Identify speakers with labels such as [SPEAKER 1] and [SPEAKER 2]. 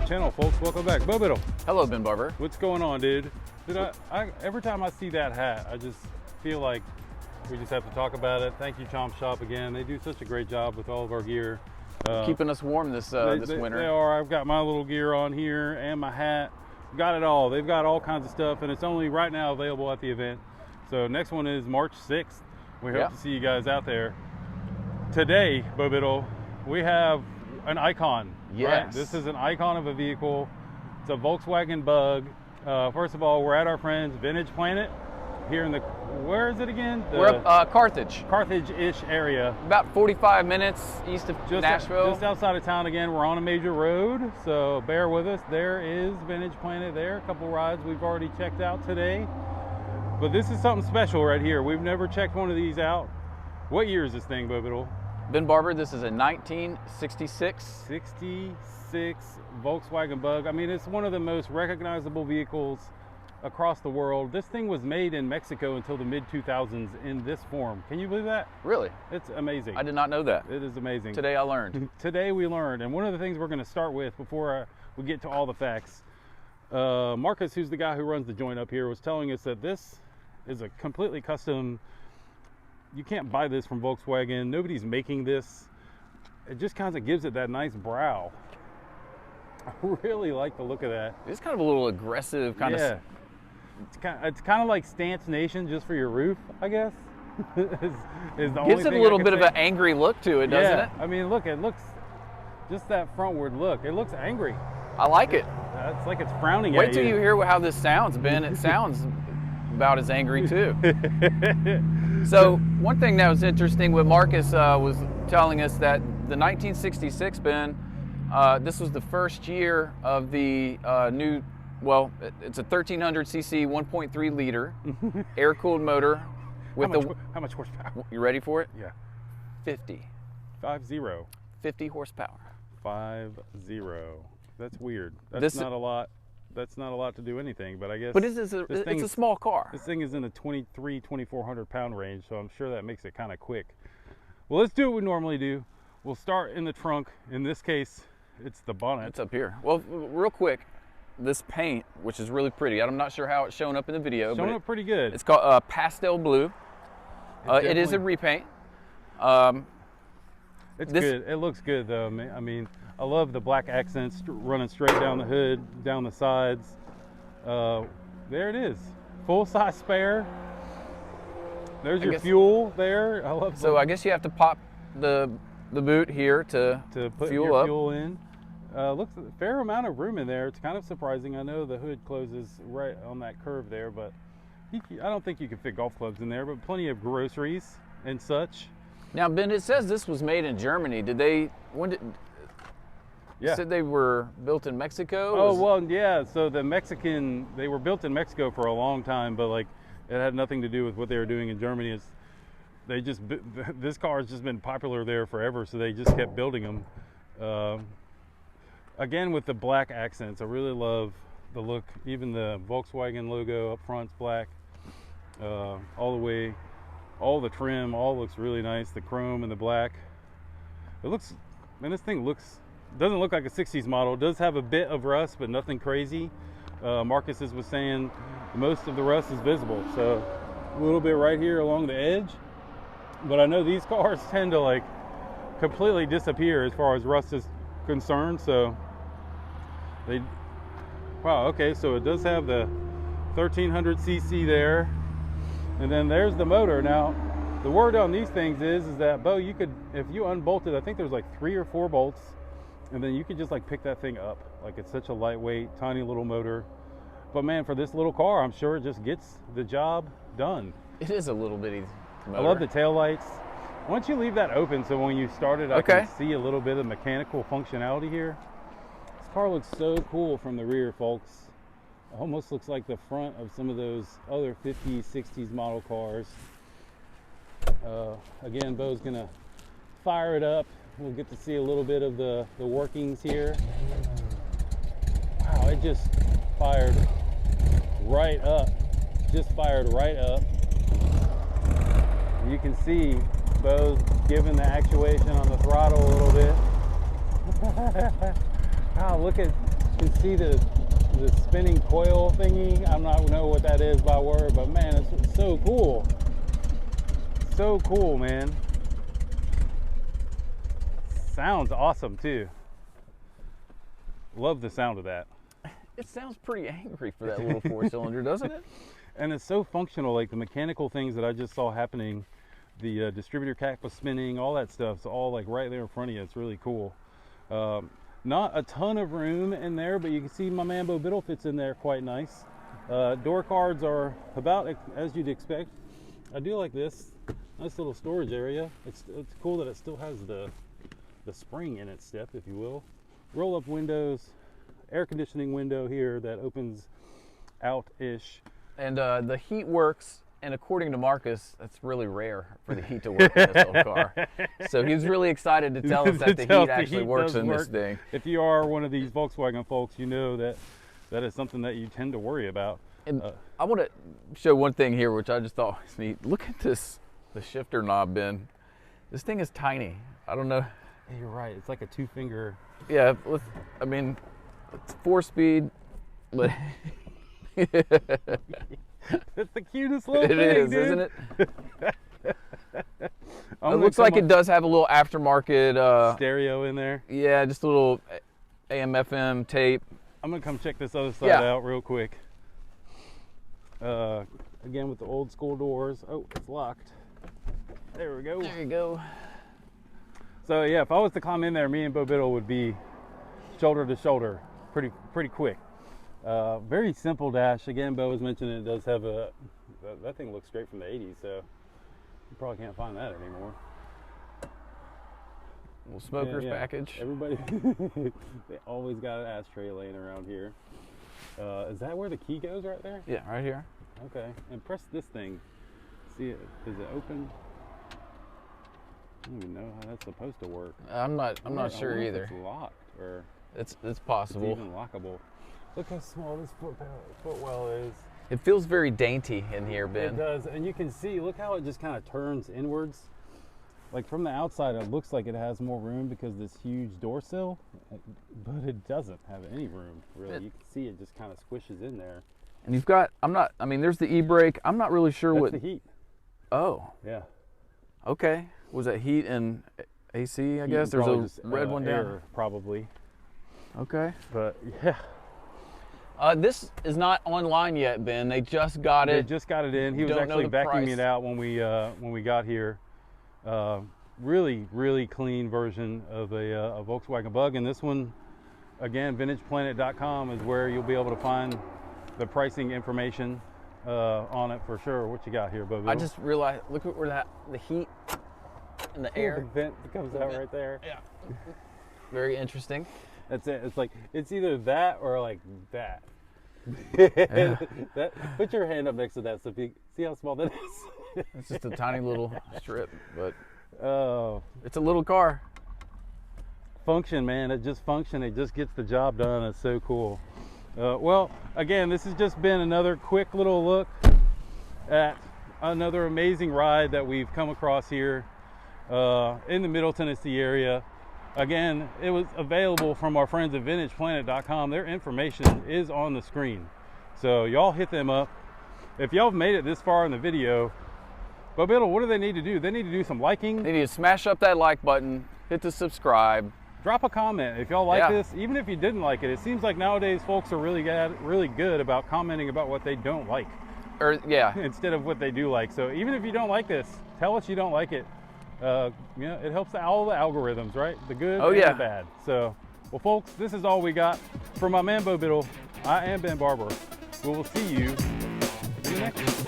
[SPEAKER 1] channel, folks. Welcome back. Bo Biddle.
[SPEAKER 2] Hello, Ben Barber.
[SPEAKER 1] What's going on, dude? Every time I see that hat, I just feel like we just have to talk about it. Thank you, Chomp Shop, again. They do such a great job with all of our gear.
[SPEAKER 2] Keeping us warm this winter.
[SPEAKER 1] They are. I've got my little gear on here and my hat. Got it all. They've got all kinds of stuff, and it's only right now available at the event. So next one is March 6th. We hope to see you guys out there. Today, Bo Biddle, we have an icon.
[SPEAKER 2] Yes.
[SPEAKER 1] Right? This is an icon of a vehicle. It's a Volkswagen Bug. First of all, we're at our friends Vintage Planet here in the, where is it again?
[SPEAKER 2] We're up Carthage.
[SPEAKER 1] Carthage-ish area.
[SPEAKER 2] About 45 minutes east of Nashville.
[SPEAKER 1] Just outside of town again. We're on a major road, so bear with us. There is Vintage Planet there. A couple rides we've already checked out today. But this is something special right here. We've never checked one of these out. What year is this thing, Bo Biddle?
[SPEAKER 2] Ben Barber, this is a 1966.
[SPEAKER 1] 66 Volkswagen Bug. I mean, it's one of the most recognizable vehicles across the world. This thing was made in Mexico until the mid-2000s in this form. Can you believe that?
[SPEAKER 2] Really?
[SPEAKER 1] It's amazing.
[SPEAKER 2] I did not know that.
[SPEAKER 1] It is amazing.
[SPEAKER 2] Today I learned.
[SPEAKER 1] Today we learned. And one of the things we're going to start with before we get to all the facts, Marcus, who's the guy who runs the joint up here, was telling us that this is a completely custom. You can't buy this from Volkswagen. Nobody's making this. It just kind of gives it that nice brow. I really like the look of that.
[SPEAKER 2] It's kind of a little aggressive kind of.
[SPEAKER 1] It's kind of like Stance Nation just for your roof, I guess. is the only
[SPEAKER 2] Gives it a
[SPEAKER 1] thing
[SPEAKER 2] little
[SPEAKER 1] I
[SPEAKER 2] bit
[SPEAKER 1] can
[SPEAKER 2] of
[SPEAKER 1] say.
[SPEAKER 2] an angry look to it, doesn't it?
[SPEAKER 1] I mean, look, it looks, just that frontward look, it looks angry.
[SPEAKER 2] I like it.
[SPEAKER 1] It's like it's frowning at
[SPEAKER 2] Wait till you hear how this sounds, Ben. It sounds about as angry too. So one thing that was interesting with Marcus was telling us that the 1966, Ben, this was the first year of the new, well, it's a 1300cc 1.3 liter air-cooled motor with
[SPEAKER 1] how much horsepower?
[SPEAKER 2] You ready for it?
[SPEAKER 1] Yeah.
[SPEAKER 2] 50.
[SPEAKER 1] 50.
[SPEAKER 2] 50 horsepower.
[SPEAKER 1] 50. That's weird. That's not a lot. That's not a lot to do anything, but I guess.
[SPEAKER 2] But it's a small car.
[SPEAKER 1] This thing is in the 2,400 pound range, so I'm sure that makes it kind of quick. Well, let's do what we normally do. We'll start in the trunk. In this case, it's the bonnet.
[SPEAKER 2] It's up here. Well, real quick, this paint, which is really pretty. I'm not sure how it's showing up in the video.
[SPEAKER 1] Showing up pretty good.
[SPEAKER 2] It's called pastel blue. It is a repaint.
[SPEAKER 1] It's good. It looks good, though. I mean, I love the black accents running straight down the hood, down the sides. There it is. Full-size spare. There's your fuel there. I love.
[SPEAKER 2] So I guess you have to pop the boot here to
[SPEAKER 1] put your fuel in. Looks a fair amount of room in there. It's kind of surprising. I know the hood closes right on that curve there, but I don't think you can fit golf clubs in there, but plenty of groceries and such.
[SPEAKER 2] Now, Ben, it says this was made in Germany. You said they were built in Mexico?
[SPEAKER 1] Oh, well, yeah. So they were built in Mexico for a long time, but like it had nothing to do with what they were doing in Germany. This car has just been popular there forever, so they just kept building them. Again, with the black accents, I really love the look. Even the Volkswagen logo up front's black, all the way, all the trim, all looks really nice. The chrome and the black. This thing doesn't look like a 60s model. It does have a bit of rust, but nothing crazy. Marcus was saying most of the rust is visible, so a little bit right here along the edge. But I know these cars tend to like completely disappear as far as rust is concerned. So wow, okay, so it does have the 1300cc there, and then there's the motor. Now, the word on these things is that, Bo, you could, if you unbolted, I think there's like 3 or 4 bolts. And then you could just like pick that thing up. Like, it's such a lightweight, tiny little motor. But man, for this little car, I'm sure it just gets the job done.
[SPEAKER 2] It is a little bitty motor.
[SPEAKER 1] I love the taillights. Once you leave that open, so when you start it, I can see a little bit of mechanical functionality here. This car looks so cool from the rear, folks. It almost looks like the front of some of those other 50s, 60s model cars. Again, Bo's gonna fire it up. We'll get to see a little bit of the workings here. Wow, it just fired right up. Just fired right up. You can see Bo's giving the actuation on the throttle a little bit. Wow, look at You can see the spinning coil thingy. I'm not know what that is by word, but man, it's so cool. So cool, man. Sounds awesome too. Love the sound of that.
[SPEAKER 2] It sounds pretty angry for that little 4-cylinder, doesn't it?
[SPEAKER 1] And it's so functional, like the mechanical things that I just saw happening, the distributor cap was spinning, all that stuff's all like right there in front of you. It's really cool. Not a ton of room in there, but you can see my man Bo Biddle fits in there quite nice. Door cards are about as you'd expect. I do like this nice little storage area. It's cool that it still has the spring in its step, if you will. Roll up windows, air conditioning window here that opens out-ish.
[SPEAKER 2] And the heat works, and according to Marcus, that's really rare for the heat to work in this old car. So he's really excited to tell us that the heat actually works in this thing.
[SPEAKER 1] If you are one of these Volkswagen folks, you know that is something that you tend to worry about.
[SPEAKER 2] And I want to show one thing here, which I just thought was neat. Look at this, the shifter knob, Ben. This thing is tiny. I don't know.
[SPEAKER 1] Yeah, you're right. It's like a 2-finger.
[SPEAKER 2] Yeah, I mean, it's 4-speed, but
[SPEAKER 1] it's the cutest little thing,
[SPEAKER 2] it is,
[SPEAKER 1] dude.
[SPEAKER 2] isn't it? It looks like it does have a little aftermarket
[SPEAKER 1] stereo in there.
[SPEAKER 2] Yeah, just a little AM/FM tape.
[SPEAKER 1] I'm gonna come check this other side out real quick. Again with the old school doors. Oh, it's locked. There we go.
[SPEAKER 2] There you go.
[SPEAKER 1] So yeah, if I was to climb in there, me and Bo Biddle would be shoulder to shoulder pretty quick. Very simple dash. Again, Bo was mentioning it does have that thing looks straight from the 80s, so you probably can't find that anymore.
[SPEAKER 2] Little smoker's package.
[SPEAKER 1] Everybody, they always got an ashtray laying around here. Is that where the key goes right there?
[SPEAKER 2] Yeah, right here.
[SPEAKER 1] Okay, and press this thing. See it? Is it open? I don't even know how that's supposed to work.
[SPEAKER 2] I'm not sure either.
[SPEAKER 1] It's locked or
[SPEAKER 2] it's possible.
[SPEAKER 1] It's even lockable. Look how small this footwell is.
[SPEAKER 2] It feels very dainty in here, Ben.
[SPEAKER 1] It does, and you can see. Look how it just kind of turns inwards. Like from the outside, it looks like it has more room because this huge door sill, but it doesn't have any room really. You can see it just kind of squishes in there.
[SPEAKER 2] And you've got. I mean, there's the e-brake. I'm not really sure what.
[SPEAKER 1] That's the heat.
[SPEAKER 2] Oh.
[SPEAKER 1] Yeah. Okay.
[SPEAKER 2] Was that heat and AC? I guess there's a red one down.
[SPEAKER 1] Probably.
[SPEAKER 2] Okay.
[SPEAKER 1] But yeah.
[SPEAKER 2] This is not online yet, Ben. They just got it.
[SPEAKER 1] They just got it in. He was actually vacuuming it out when we got here. Really clean version of a Volkswagen Bug, and this one, again, VintagePlanet.com is where you'll be able to find the pricing information on it for sure. What you got here, Bo?
[SPEAKER 2] I just realized. Look at where the heat and the air.
[SPEAKER 1] The vent comes out right there.
[SPEAKER 2] Yeah. Very interesting.
[SPEAKER 1] That's it. It's like it's either that or like that.
[SPEAKER 2] Yeah.
[SPEAKER 1] Put your hand up next to that so you see how small that is.
[SPEAKER 2] It's just a tiny little strip, but
[SPEAKER 1] oh,
[SPEAKER 2] it's a little car.
[SPEAKER 1] Function, man. It just functions. It just gets the job done. It's so cool. Well, again, this has just been another quick little look at another amazing ride that we've come across here in the Middle Tennessee area. Again, it was available from our friends at VintagePlanet.com. Their information is on the screen. So y'all hit them up. If y'all have made it this far in the video, Bo Biddle, what do they need to do? They need to do some liking.
[SPEAKER 2] They need to smash up that like button, hit the subscribe.
[SPEAKER 1] Drop a comment if y'all like this. Even if you didn't like it, it seems like nowadays folks are really good about commenting about what they don't like. Instead of what they do like. So even if you don't like this, tell us you don't like it. It helps all the algorithms, right? The good and the bad. So, well, folks, this is all we got. For my man Bo Biddle, I am Ben Barber. We will see you in the next one.